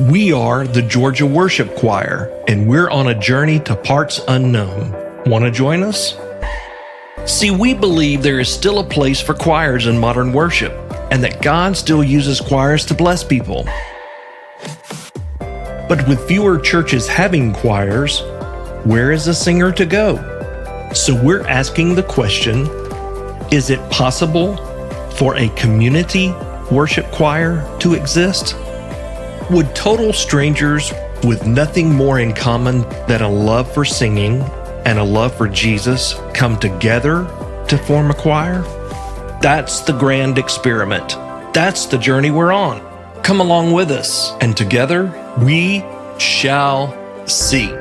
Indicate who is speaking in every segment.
Speaker 1: We are the Georgia Worship Choir, and we're on a journey to parts unknown. Want to join us? See, we believe there is still a place for choirs in modern worship, and that God still uses choirs to bless people. But with fewer churches having choirs, where is a singer to go? So we're asking the question, is it possible for a community worship choir to exist? Would total strangers with nothing more in common than a love for singing and a love for Jesus come together to form a choir? That's the grand experiment. That's the journey we're on. Come along with us, and together we shall see.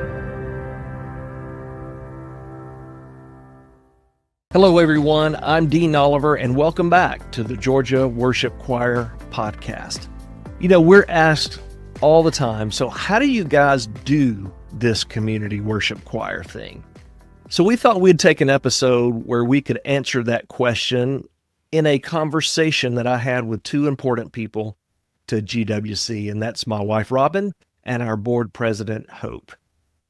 Speaker 1: Hello, everyone. I'm Dean Oliver, and welcome back to the Georgia Worship Choir podcast. You know, we're asked all the time, so how do you guys do this community worship choir thing? So we thought we'd take an episode where we could answer that question in a conversation that I had with two important people to GWC, and that's my wife, Robin, and our board president, Hope.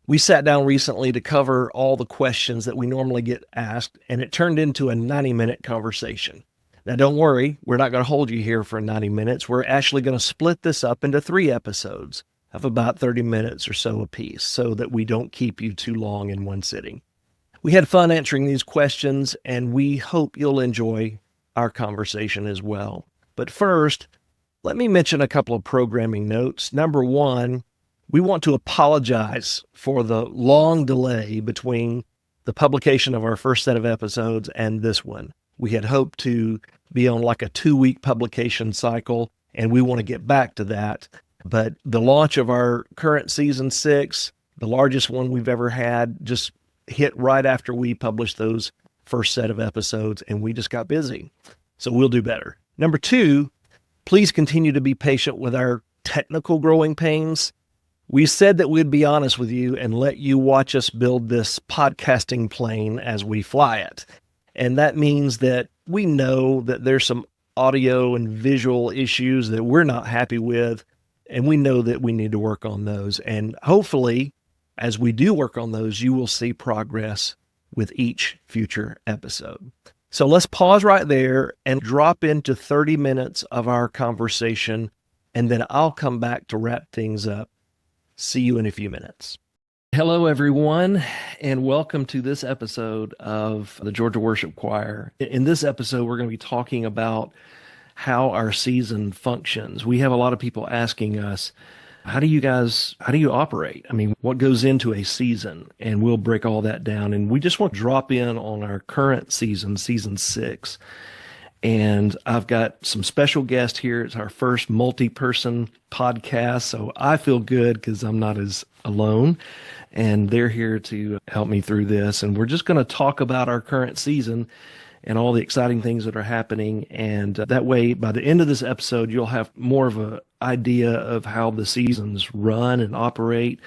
Speaker 1: We sat down recently to cover all the questions that we normally get asked, and it turned into a 90-minute conversation. Now, don't worry, we're not going to hold you here for 90 minutes. We're actually going to split this up into 3 episodes of about 30 minutes or so apiece so that we don't keep you too long in one sitting. We had fun answering these questions, and we hope you'll enjoy our conversation as well. But first, let me mention a couple of programming notes. Number one, we want to apologize for the long delay between the publication of our first set of episodes and this one. We had hoped to be on like a 2-week publication cycle, and we want to get back to that. But the launch of our current season 6, the largest one we've ever had, just hit right after we published those first set of episodes, and we just got busy. So we'll do better. Number 2, please continue to be patient with our technical growing pains. We said that we'd be honest with you and let you watch us build this podcasting plane as we fly it. And that means that we know that there's some audio and visual issues that we're not happy with, and we know that we need to work on those. And hopefully, as we do work on those, you will see progress with each future episode. So let's pause right there and drop into 30 minutes of our conversation, and then I'll come back to wrap things up. See you in a few minutes. Hello, everyone, and welcome to this episode of the Georgia Worship Choir. In this episode, we're going to be talking about how our season functions. We have a lot of people asking us, how do you operate? I mean, what goes into a season? And we'll break all that down. And we just want to drop in on our current season, season 6. And I've got some special guests here. It's our first multi-person podcast, so I feel good because I'm not as alone. And they're here to help me through this. And we're just going to talk about our current season and all the exciting things that are happening. And that way, by the end of this episode, you'll have more of an idea of how the seasons run and operate.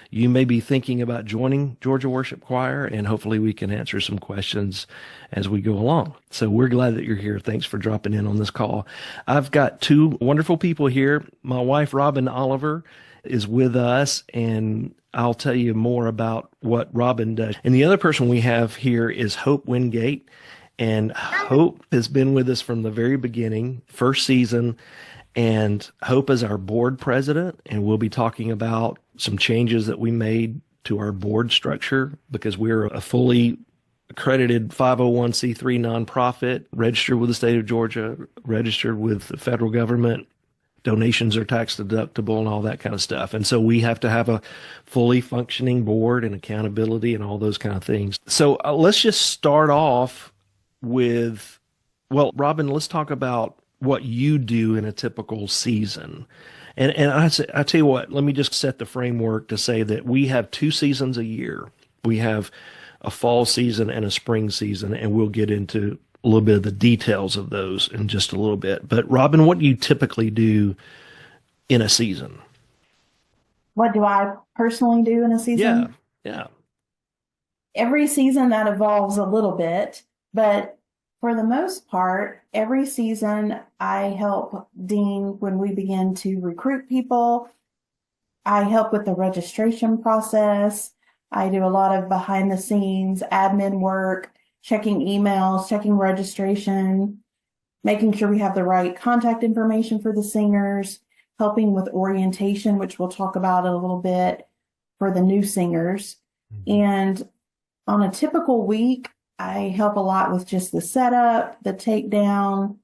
Speaker 1: You may be thinking about joining Georgia Worship Choir, and hopefully we can answer some questions as we go along. So we're glad that you're here. Thanks for dropping in on this call. I've got 2 wonderful people here. My wife, Robine Oliver, is with us, and I'll tell you more about what Robin does. And the other person we have here is Hope Wingate, and Hope has been with us from the very beginning, first season, and Hope is our board president, and we'll be talking about some changes that we made to our board structure because we're a fully accredited 501c3 nonprofit, registered with the state of Georgia, registered with the federal government. Donations are tax deductible and all that kind of stuff. And so we have to have a fully functioning board and accountability and all those kind of things. So let's just start off with, well, Robin, let's talk about what you do in a typical season. And I tell you what, let me just set the framework to say that we have 2 seasons a year. We have a fall season and a spring season, and we'll get into a little bit of the details of those in just a little bit. But Robin, what do you typically do in a season?
Speaker 2: What do I personally do in a season?
Speaker 1: Yeah.
Speaker 2: Every season that evolves a little bit, but for the most part, every season I help Dean when we begin to recruit people I help with the registration process. I do a lot of behind the scenes admin work, checking emails, checking registration, making sure we have the right contact information for the singers, helping with orientation, which we'll talk about in a little bit for the new singers.
Speaker 1: Mhm.
Speaker 2: And on a typical week, I help a lot with just the setup, the takedown.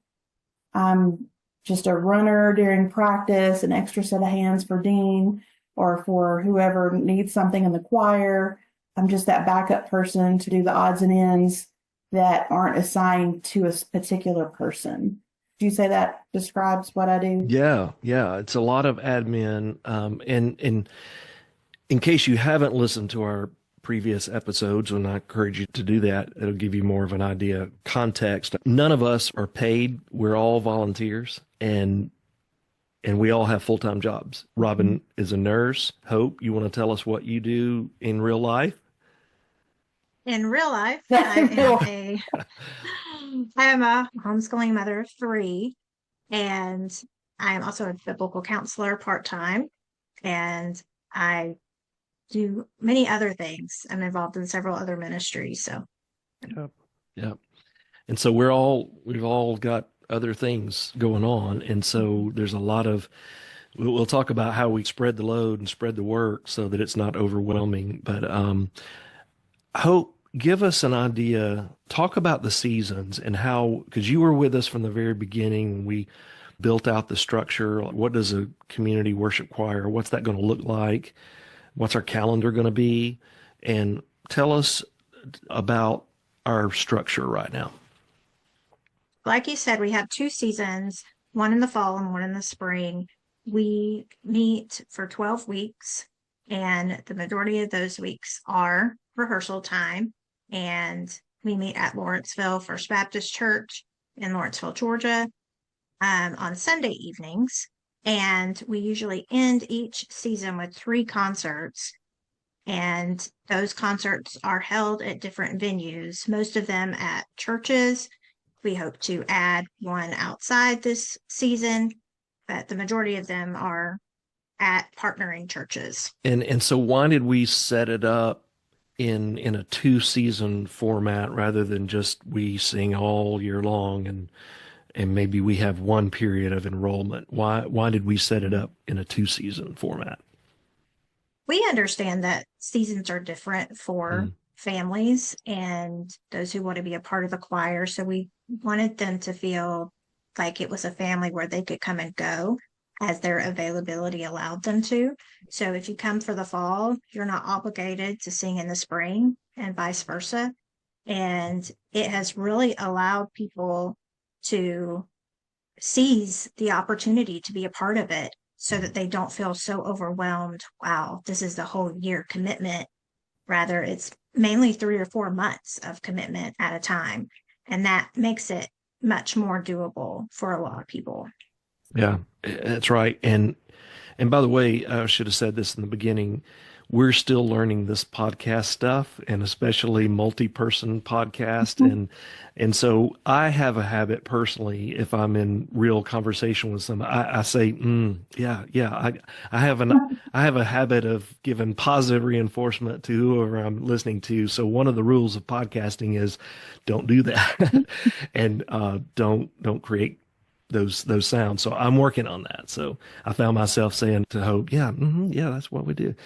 Speaker 2: I'm just a runner during practice, an extra set of hands for Dean or for whoever needs something in the choir. I'm just that backup person to do the odds and ends that aren't assigned to a particular person. Do you say that describes what I do?
Speaker 1: Yeah, yeah, it's a lot of admin. And in case you haven't listened to our previous episodes, and I encourage you to do that, it'll give you more of an idea, context. None of us are paid. We're all volunteers, and we all have full-time jobs. Robin is a nurse. Hope, you want to tell us what you do in real life?
Speaker 3: In real life, I am a homeschooling mother of three, and I am also a biblical counselor part-time, and I do many other things. I'm involved in several other ministries. So
Speaker 1: Yep. Yep. And so we've all got other things going on. And so there's a lot of, we'll talk about how we spread the load and spread the work so that it's not overwhelming. But Hope, give us an idea, talk about the seasons and how, because you were with us from the very beginning when we built out the structure. What does a community worship choir, what's that going to look like? What's our calendar going to be? And tell us about our structure right now.
Speaker 3: like you said, we have two seasons, one in the fall and one in the spring. We meet for 12 weeks, and the majority of those weeks are rehearsal time. And we meet at Lawrenceville First Baptist Church in Lawrenceville, Georgia, on Sunday evenings. And we usually end each season with 3 concerts. And those concerts are held at different venues, most of them at churches. We hope to add one outside this season, but the majority of them are at partnering churches.
Speaker 1: And so why did we set it up in a two-season format rather than just we sing all year long and maybe we have one period of enrollment? Why did we set it up in a two-season format?
Speaker 3: We understand that seasons are different for
Speaker 1: Mm.
Speaker 3: families and those who want to be a part of the choir. So we wanted them to feel like it was a family where they could come and go as their availability allowed them to. So if you come for the fall, you're not obligated to sing in the spring and vice versa. And it has really allowed people to seize the opportunity to be a part of it so that they don't feel so overwhelmed. Wow, this is the whole year commitment. Rather, it's mainly 3 or 4 months of commitment at a time. And that makes it much more doable for a lot of people.
Speaker 1: Yeah, that's right. And by the way, I should have said this in the beginning. We're still learning this podcast stuff and especially multi-person podcast. And so I have a habit personally, if I'm in real conversation with someone, I say, yeah, yeah. I have a habit of giving positive reinforcement to whoever I'm listening to. So one of the rules of podcasting is don't do that and don't create those sounds. So I'm working on that. So I found myself saying to Hope, yeah, yeah, that's what we do.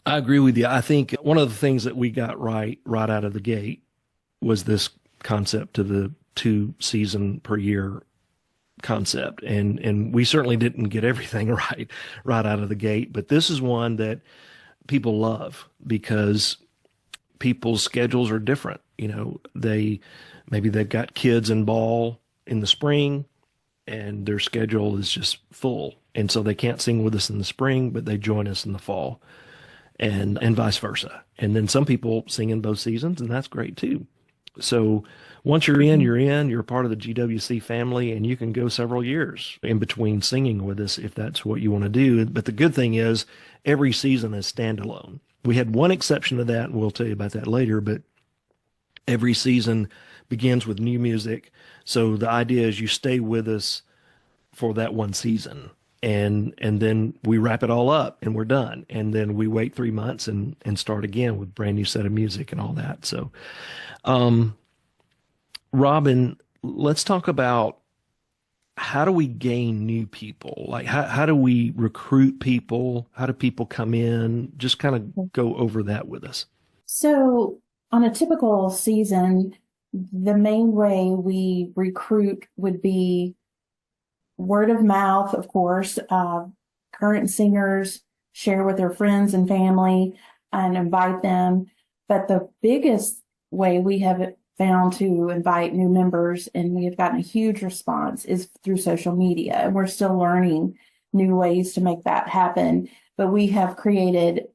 Speaker 1: I agree with you. I think one of the things that we got right out of the gate was this concept of the 2 season per year concept. And we certainly didn't get everything right out of the gate, but this is one that people love because people's schedules are different. You know, maybe they've got kids in ball in the spring and their schedule is just full. And so they can't sing with us in the spring, but they join us in the fall and vice versa. And then some people sing in both seasons, and that's great too. So once you're in, you're part of the GWC family, and you can go several years in between singing with us if that's what you want to do. But the good thing is every season is standalone. We had one exception to that, and we'll tell you about that later, but every season begins with new music. So the idea is you stay with us for that one season. and then we wrap it all up and we're done. And then we wait 3 months and start again with brand new set of music and all that. So, um, Robin, let's talk about how do we gain new people? Like how do we recruit people? How do people come in? Just kind of go over that with us.
Speaker 2: So on a typical season, the main way we recruit would be word of mouth, of course. Current singers share with their friends and family and invite them. But the biggest way we have found to invite new members, and we have gotten a huge response, is through social media. And we're still learning new ways to make that happen. But we have created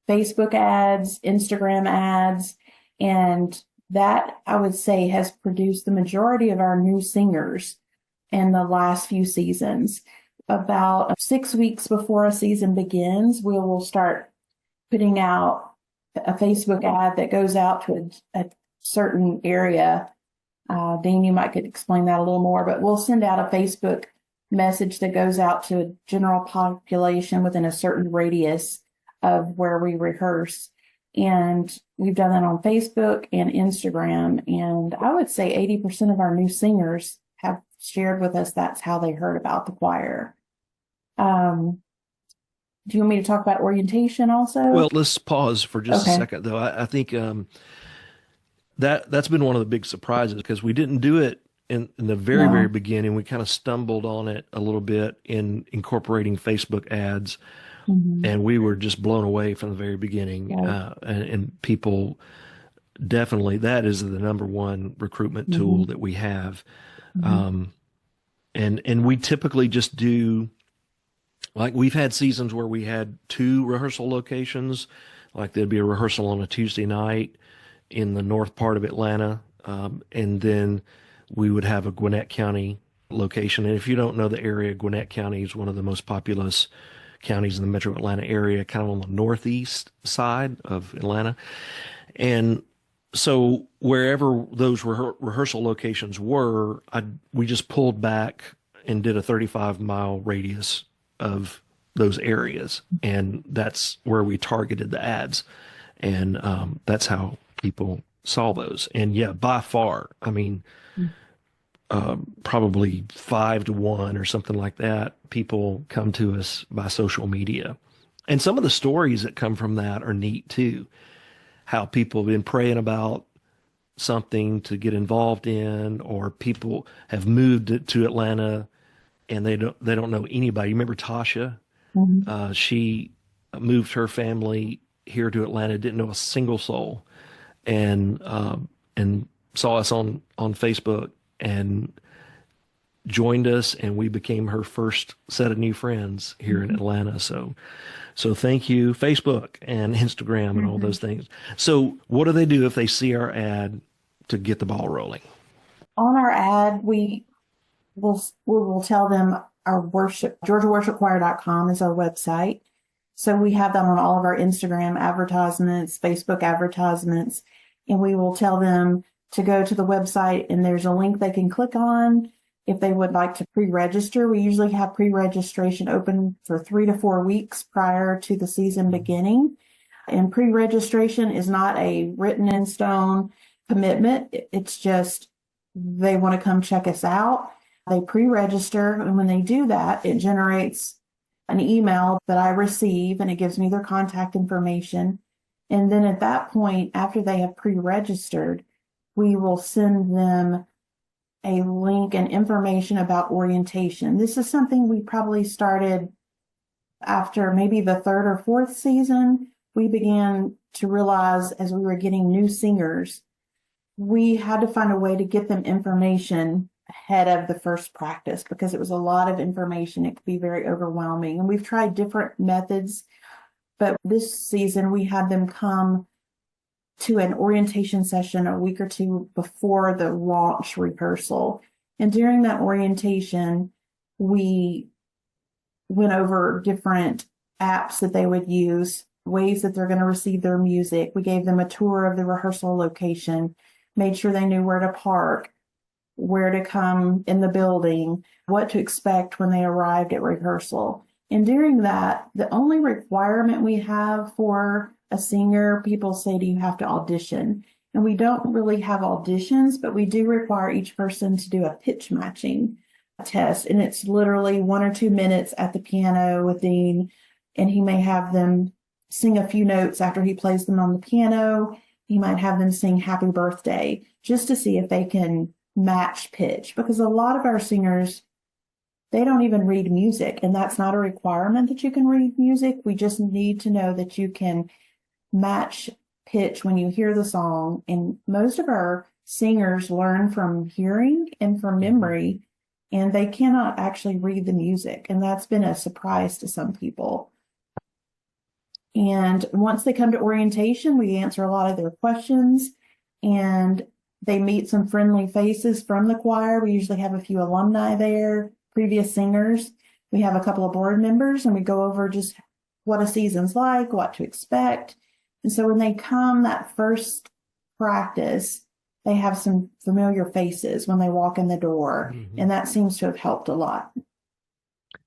Speaker 2: Facebook ads, Instagram ads, and that, I would say, has produced the majority of our new singers in the last few seasons. About 6 weeks before a season begins, we will start putting out a Facebook ad that goes out to a certain area. Dean, you might could explain that a little more, but we'll send out a Facebook message that goes out to a general population within a certain radius of where we rehearse. And we've done that on Facebook and Instagram. And I would say 80% of our new singers have shared with us that's how they heard about the choir. Do you want me to talk about orientation also?
Speaker 1: Well, let's pause for just a
Speaker 2: Okay.
Speaker 1: second, though. I think that's been one of the big surprises because we didn't do it in the very, very
Speaker 2: No.
Speaker 1: beginning. We kind of stumbled on it a little bit in incorporating Facebook ads,
Speaker 2: Mhm.
Speaker 1: and we were just blown away from the very beginning.
Speaker 2: Right.
Speaker 1: And people definitely, that is the number one recruitment tool that we have. Um, and we typically just do, like, we've had seasons where we had 2 rehearsal locations. Like there'd be a rehearsal on a Tuesday night in the north part of Atlanta. And then we would have a Gwinnett County location. And if you don't know the area, Gwinnett County is one of the most populous counties in the metro Atlanta area, kind of on the northeast side of Atlanta. And so wherever those rehearsal locations were, we just pulled back and did a 35-mile radius of those areas. And that's where we targeted the ads. And that's how people saw those. And yeah, by far, I mean, probably 5 to 1 or something like that, people come to us by social media. And some of the stories that come from that are neat too. How people have been praying about something to get involved in, or people have moved to Atlanta and they don't know anybody. You remember Tasha? She moved her family here to Atlanta, didn't know a single soul, and saw us on Facebook and joined us, and we became her first set of new friends here in Atlanta. So thank you, Facebook and Instagram and all those things. So what do they do if they see our ad to get the ball rolling?
Speaker 2: On our ad, we will tell them our GeorgiaWorshipChoir.com is our website. So we have that on all of our Instagram advertisements, Facebook advertisements, and we will tell them to go to the website, and there's a link they can click on if they would like to pre-register. We usually have pre-registration open for 3 to 4 weeks prior to the season beginning. And pre-registration is not a written in stone commitment. It's just they want to come check us out. They pre-register, and when they do that, it generates an email that I receive, and it gives me their contact information. And then at that point, after they have pre-registered, we will send them a link and information about orientation. This is something we probably started after maybe the 3rd or 4th season. We began to realize as we were getting new singers, we had to find a way to get them information ahead of the first practice because it was a lot of information. It could be very overwhelming. And we've tried different methods, but this season we had them come to an orientation session a week or 2 before the launch rehearsal. And during that orientation, we went over different apps that they would use, ways that they're going to receive their music. We gave them a tour of the rehearsal location, made sure they knew where to park. where to come in the building, what to expect when they arrived at rehearsal. And during that, the only requirement we have for a singer, people say, do you have to audition? And we don't really have auditions, but we do require each person to do a pitch matching test. And it's literally 1 or 2 minutes at the piano with Dean, and he may have them sing a few notes after he plays them on the piano. He might have them sing Happy Birthday just to see if they can match pitch, because a lot of our singers, they don't even read music, and that's not a requirement that you can read music. We just need to know that you can match pitch when you hear the song. And most of our singers learn from hearing and from memory, and they cannot actually read the music. And that's been a surprise to some people. And once they come to orientation, we answer a lot of their questions, and they meet some friendly faces from the choir. We usually have a few alumni there, previous singers. We have a couple of board members, and we go over just what a season's like, what to expect. And so when they come that first practice, they have some familiar faces when they walk in the door, and that seems to have helped a lot.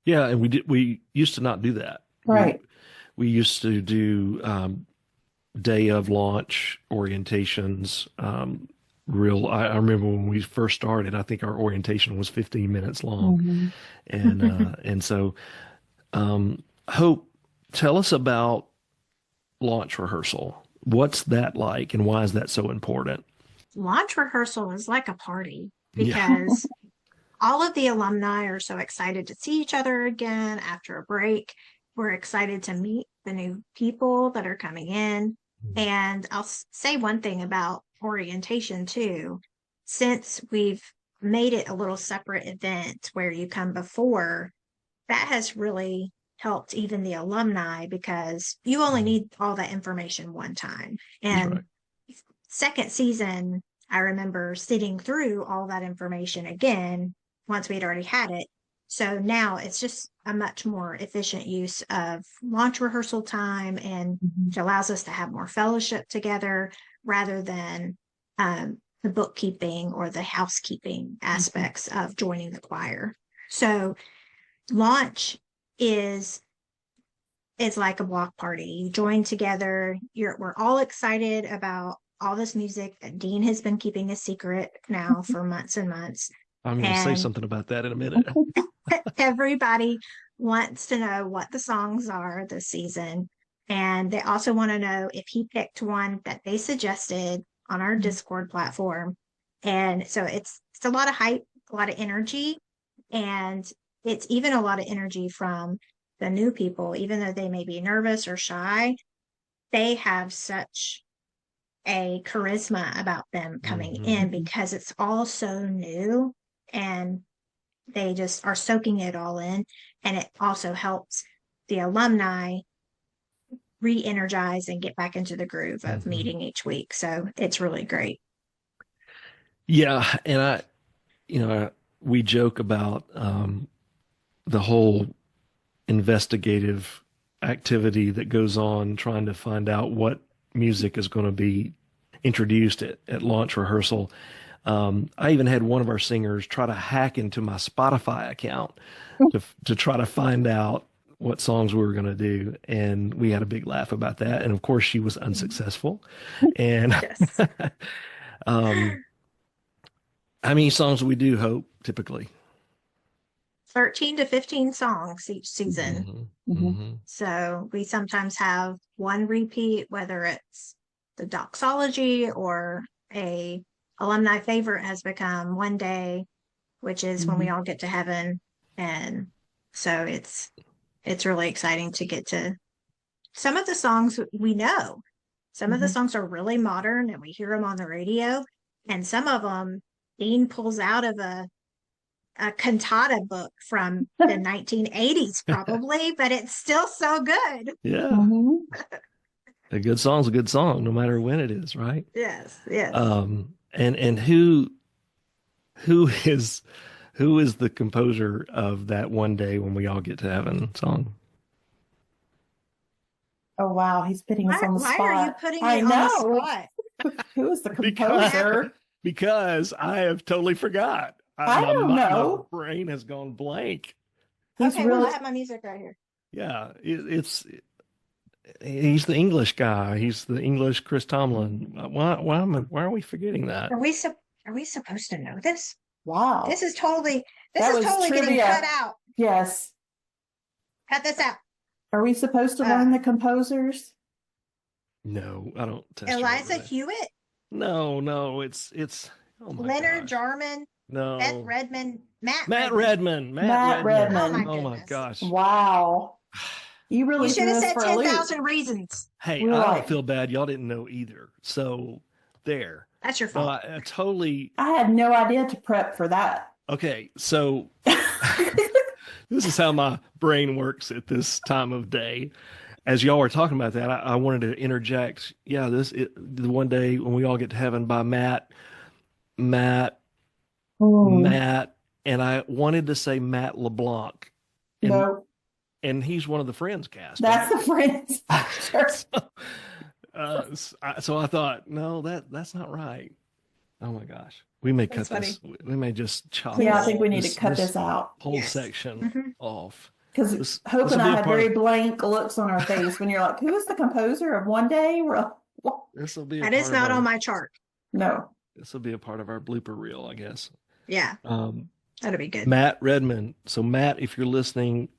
Speaker 1: Yeah, and we used to not do that.
Speaker 2: Right.
Speaker 1: We used to do day of launch orientations. I remember when we first started, I think our orientation was 15 minutes long. And so Hope, tell us about launch rehearsal. What's that like, and why is that so important?
Speaker 3: Launch rehearsal is like a party because all of the alumni are so excited to see each other again after a break. We're excited to meet the new people that are coming in. And I'll say one thing about orientation too. Since we've made it a little separate event where you come before, that has really helped even the alumni, because you only need all that information one time. And second season, I remember sitting through all that information again once we'd already had it. So now it's just a much more efficient use of launch rehearsal time, and it allows us to have more fellowship together rather than the bookkeeping or the housekeeping aspects of joining the choir. So launch is like a block party. You join together. We're all excited about all this music that Dean has been keeping a secret now for months and months.
Speaker 1: I'm going to say something about that in a minute.
Speaker 3: Everybody wants to know what the songs are this season. And they also want to know if he picked one that they suggested on our Discord platform. And so it's a lot of hype, a lot of energy. And it's even a lot of energy from the new people, even though they may be nervous or shy. They have such a charisma about them coming in because it's all so new, and they just are soaking it all in. And it also helps the alumni re-energize and get back into the groove of meeting each week. So it's really great.
Speaker 1: Yeah. And we joke about the whole investigative activity that goes on trying to find out what music is going to be introduced at launch rehearsal. I even had one of our singers try to hack into my Spotify account to try to find out what songs we were going to do. And we had a big laugh about that. And of course she was unsuccessful. And how many songs do we do, Hope, typically?
Speaker 3: 13 to 15 songs each season. So we sometimes have one repeat, whether it's the doxology or a alumni favorite has become One Day, which is when we all get to heaven. And so it's really exciting to get to some of the songs we know. Some of the songs are really modern and we hear them on the radio, and some of them Dean pulls out of a cantata book from the 1980s probably, but it's still so good.
Speaker 1: Yeah. A good song's a good song, no matter when it is, right?
Speaker 3: Yes.
Speaker 1: And who is the composer of that One Day When We All Get to Heaven song?
Speaker 2: Oh wow, he's putting us on the spot.
Speaker 3: Why are you putting me on the spot?
Speaker 2: Who is the composer?
Speaker 1: Because I have totally forgot.
Speaker 2: I don't
Speaker 1: My
Speaker 2: know.
Speaker 1: brain has gone blank.
Speaker 2: He's
Speaker 3: Okay, well,
Speaker 2: really
Speaker 3: I have my music right here.
Speaker 1: Yeah, he's the English guy. He's the English Chris Tomlin. Why are we forgetting that?
Speaker 3: Are we supposed to know this?
Speaker 2: wow.
Speaker 3: This is totally
Speaker 2: That was
Speaker 3: getting
Speaker 2: trivia.
Speaker 3: cut out.
Speaker 2: Yes.
Speaker 3: Cut this out.
Speaker 2: Are we supposed to learn the composers?
Speaker 1: No, I don't test
Speaker 3: Eliza
Speaker 1: her over that.
Speaker 3: Hewitt,
Speaker 1: No, it's oh my
Speaker 3: Leonard
Speaker 1: gosh.
Speaker 3: Jarman,
Speaker 1: No.
Speaker 3: Beth Redmond, Matt
Speaker 1: Matt
Speaker 3: Redmond.
Speaker 1: Redman.
Speaker 2: Matt Redman.
Speaker 3: Oh my
Speaker 1: Oh my
Speaker 3: goodness.
Speaker 1: gosh.
Speaker 2: Wow. You really
Speaker 3: You should
Speaker 2: threw
Speaker 3: have
Speaker 2: us
Speaker 3: said
Speaker 2: for a loop.
Speaker 3: 10,000 reasons.
Speaker 1: Hey,
Speaker 2: We're
Speaker 1: I
Speaker 2: like-
Speaker 1: don't feel bad. Y'all didn't know either. So there.
Speaker 3: That's your
Speaker 1: No,
Speaker 3: fault.
Speaker 1: I totally.
Speaker 2: I had no idea to prep for that.
Speaker 1: Okay, so this is how my brain works at this time of day. As y'all were talking about that, I wanted to interject. Yeah, the one day when we all get to heaven by Matt, and I wanted to say Matt LeBlanc. And,
Speaker 2: No,
Speaker 1: and he's one of the Friends cast.
Speaker 2: that's
Speaker 1: right?
Speaker 2: the Friends. Sure.
Speaker 1: So I thought, no, that's not right. Oh my gosh, we may cut
Speaker 3: That's
Speaker 1: this. We may just chop.
Speaker 2: Yeah, I
Speaker 1: all
Speaker 2: think we need to cut this out
Speaker 1: whole
Speaker 3: Yes.
Speaker 1: section
Speaker 3: Mhm.
Speaker 1: off.
Speaker 2: because Hope
Speaker 1: this
Speaker 2: and
Speaker 1: will
Speaker 2: I
Speaker 1: be a
Speaker 2: had
Speaker 1: part
Speaker 2: very
Speaker 1: of-
Speaker 2: blank looks on our face when you're like, "Who is the composer of One Day?" We're like, "What?"
Speaker 1: This will be a
Speaker 3: That
Speaker 1: part
Speaker 3: is
Speaker 1: of
Speaker 3: not
Speaker 1: our,
Speaker 3: on my chart.
Speaker 2: No.
Speaker 1: This will be a part of our blooper reel, I guess.
Speaker 3: Yeah, that'd be good.
Speaker 1: Matt Redman. So Matt, if you're listening,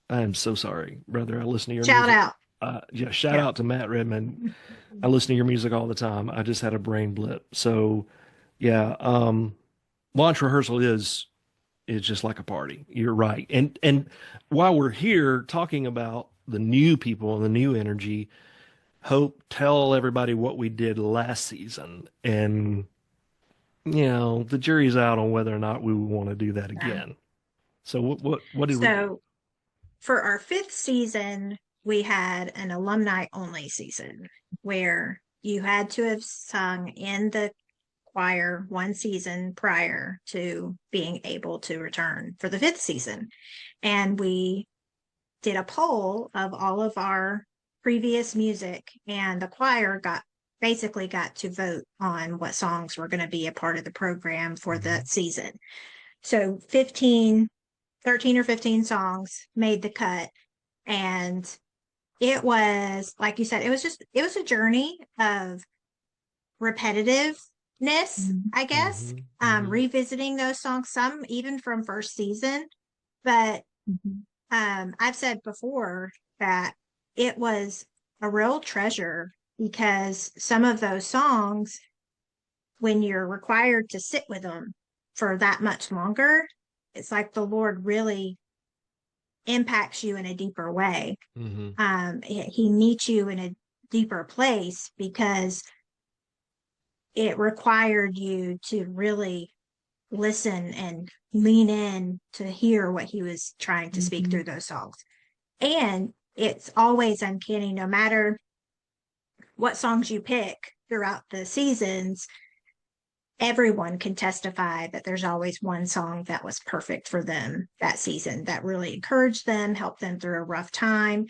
Speaker 1: I am so sorry, brother. I listen to your
Speaker 3: Shout
Speaker 1: music.
Speaker 3: out.
Speaker 1: Shout out to Matt Redman. I listen to your music all the time. I just had a brain blip. So yeah, launch rehearsal is just like a party. You're right. And while we're here talking about the new people and the new energy, Hope, tell everybody what we did last season. And the jury's out on whether or not we want to do that again. So what did we do?
Speaker 3: So for our 5th season, we had an alumni only season where you had to have sung in the choir one season prior to being able to return for the 5th season. And we did a poll of all of our previous music, and the choir basically got to vote on what songs were going to be a part of the program for the season. So 13 or 15 songs made the cut. And it was, like you said, it was a journey of repetitiveness, I guess. Revisiting those songs, some even from first season. But I've said before that it was a real treasure because some of those songs, when you're required to sit with them for that much longer, it's like the Lord really impacts you in a deeper way. He meets you in a deeper place because it required you to really listen and lean in to hear what he was trying to speak through those songs. And it's always uncanny, no matter what songs you pick throughout the seasons, everyone can testify that there's always one song that was perfect for them that season, that really encouraged them, helped them through a rough time,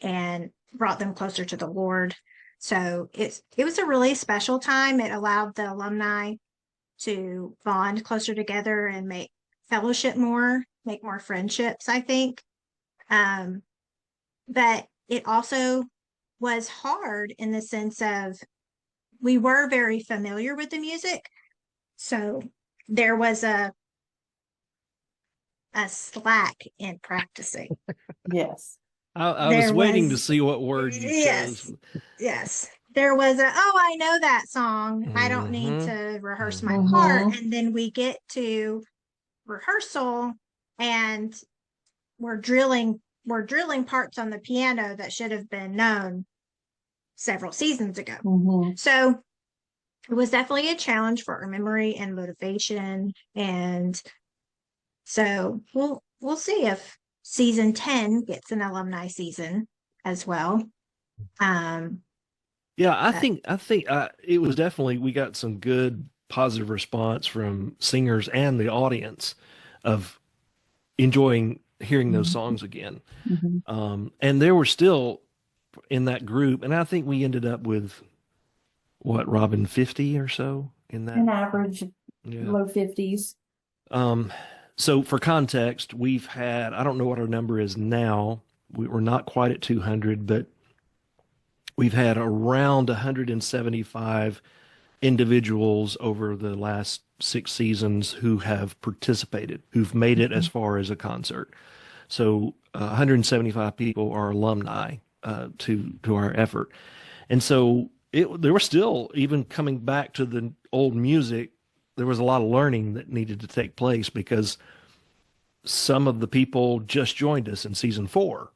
Speaker 3: and brought them closer to the Lord. So it was a really special time. It allowed the alumni to bond closer together and make fellowship make more friendships, I think. But it also was hard in the sense of we were very familiar with the music. So there was a slack in practicing.
Speaker 2: Yes.
Speaker 1: I was waiting to see what word you chose.
Speaker 3: Yes. There was I know that song. I don't need to rehearse my part. And then we get to rehearsal and we're drilling parts on the piano that should have been known several seasons ago. So it was definitely a challenge for our memory and motivation. And so we'll see if season 10 gets an alumni season as well.
Speaker 1: Yeah, I think it was definitely, we got some good positive response from singers and the audience of enjoying hearing those songs again. And there were still in that group, and I think we ended up with what, Robin, 50 or so in that?
Speaker 2: An average
Speaker 1: Yeah.
Speaker 2: low 50s.
Speaker 1: So for context, we've had, I don't know what our number is now. We're not quite at 200, but we've had around 175 individuals over the last 6 seasons who have participated, who've made it as far as a concert. So 175 people are alumni to our effort. And so there was still, even coming back to the old music, there was a lot of learning that needed to take place because some of the people just joined us in season 4,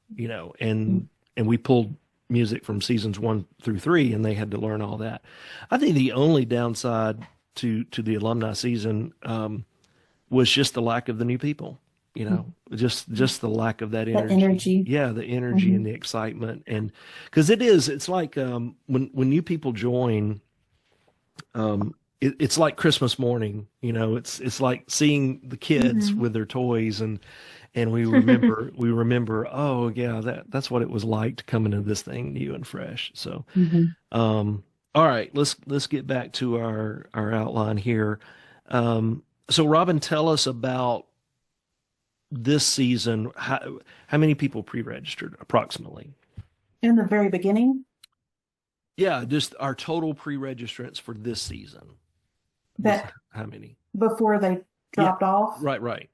Speaker 1: and we pulled music from seasons 1 through 3, and they had to learn all that. I think the only downside to the alumni season was just the lack of the new people. Just the lack of that energy.
Speaker 2: energy.
Speaker 1: Yeah, the energy and the excitement, and because it's like when new people join, it's like Christmas morning. It's like seeing the kids with their toys, and we remember. Oh yeah, that's what it was like to come into this thing new and fresh. So, all right, let's get back to our outline here. So Robin, tell us about this season. How many people pre-registered approximately?
Speaker 2: In the very beginning?
Speaker 1: Yeah, just our total pre-registrants for this season. How many?
Speaker 2: Before they dropped off?
Speaker 1: Right.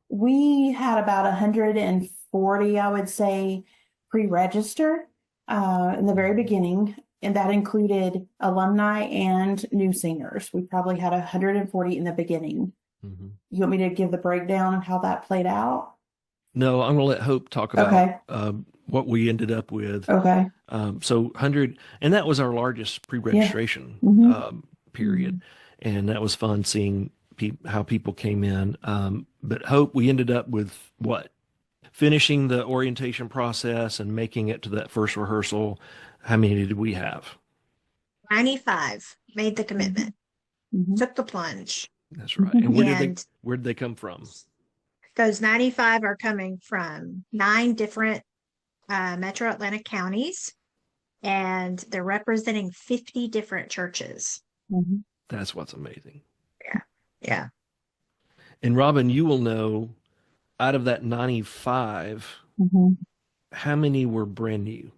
Speaker 2: We had about 140, I would say, pre-register in the very beginning, and that included alumni and new singers. We probably had 140 in the beginning. Mm-hmm. You want me to give the breakdown of how that played out?
Speaker 1: No, I'm going to let Hope talk about what we ended up with.
Speaker 2: Okay.
Speaker 1: So 100, and that was our largest pre-registration period. And that was fun seeing how people came in. But Hope, we ended up with what? Finishing the orientation process and making it to that first rehearsal. How many did we have?
Speaker 3: 95 made the commitment, took the plunge.
Speaker 1: That's right. And where did they come from?
Speaker 3: Those 95 are coming from 9 different metro Atlanta counties, and they're representing 50 different churches.
Speaker 1: That's what's amazing.
Speaker 3: Yeah.
Speaker 1: And Robin, you will know, out of that 95, how many were brand new?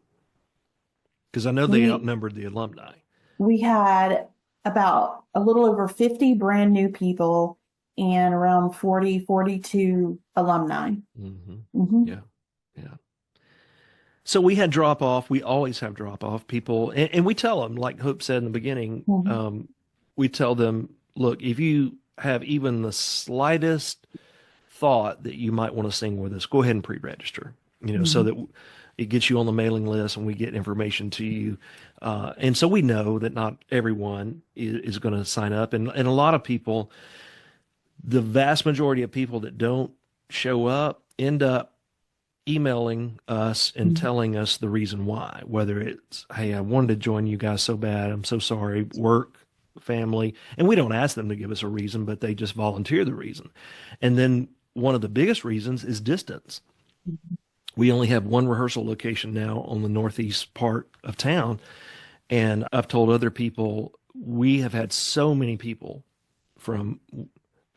Speaker 1: Because I know they outnumbered the alumni. We
Speaker 2: had about a little over 50 brand new people and around 40, 42 alumni.
Speaker 1: Yeah. So we had drop off. We always have drop off people. And we tell them, like Hope said in the beginning, we tell them, look, if you have even the slightest thought that you might want to sing with us, go ahead and pre-register, so that it gets you on the mailing list and we get information to you. And so we know that not everyone is going to sign up. And a lot of people, the vast majority of people that don't show up end up emailing us and telling us the reason why, whether it's, hey, I wanted to join you guys so bad. I'm so sorry. Work, family. And we don't ask them to give us a reason, but they just volunteer the reason. And then one of the biggest reasons is distance. We only have one rehearsal location now on the northeast part of town. And I've told other people, we have had so many people from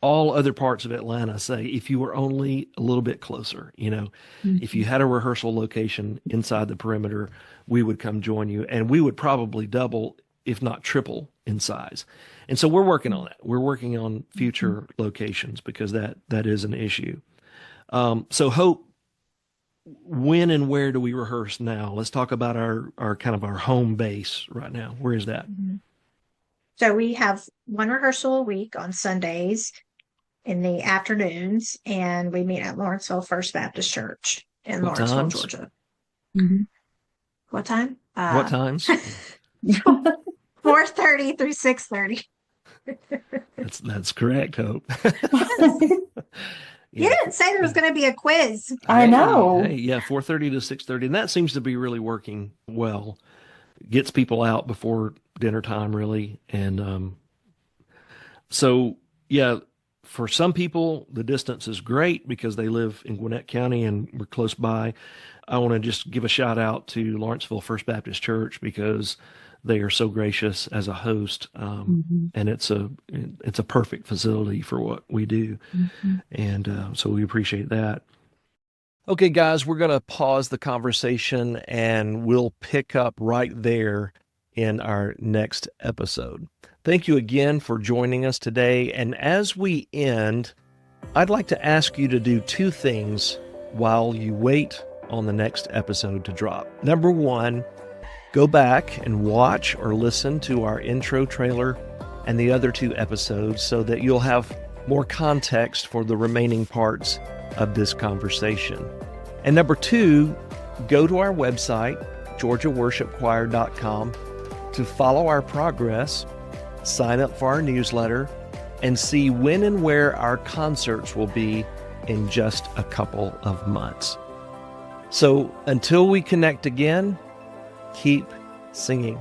Speaker 1: all other parts of Atlanta say, if you were only a little bit closer, if you had a rehearsal location inside the perimeter, we would come join you, and we would probably double, if not triple, in size. And so we're working on that. We're working on future locations because that is an issue. So Hope, when and where do we rehearse now? Let's talk about our kind of our home base right now. Where is that?
Speaker 3: So we have one rehearsal a week on Sundays in the afternoons, and we meet at Lawrenceville First Baptist Church in Lawrenceville, Georgia. What time?
Speaker 1: What times?
Speaker 3: 4:30 through 6:30.
Speaker 1: That's correct, Hope.
Speaker 3: You didn't say there was going to be a quiz.
Speaker 2: I know.
Speaker 1: Hey, 4:30 to 6:30, and that seems to be really working well. Gets people out before dinner time, really, and so for some people, the distance is great because they live in Gwinnett County and we're close by. I want to just give a shout out to Lawrenceville First Baptist Church because they are so gracious as a host, and it's a perfect facility for what we do, and so we appreciate that. Okay, guys, we're going to pause the conversation and we'll pick up right there in our next episode. Thank you again for joining us today. And as we end, I'd like to ask you to do two things while you wait on the next episode to drop. Number one, go back and watch or listen to our intro trailer and the other two episodes so that you'll have more context for the remaining parts of this conversation. And number two, go to our website, georgiaworshipchoir.com, to follow our progress, sign up for our newsletter, and see when and where our concerts will be in just a couple of months. So until we connect again, keep singing.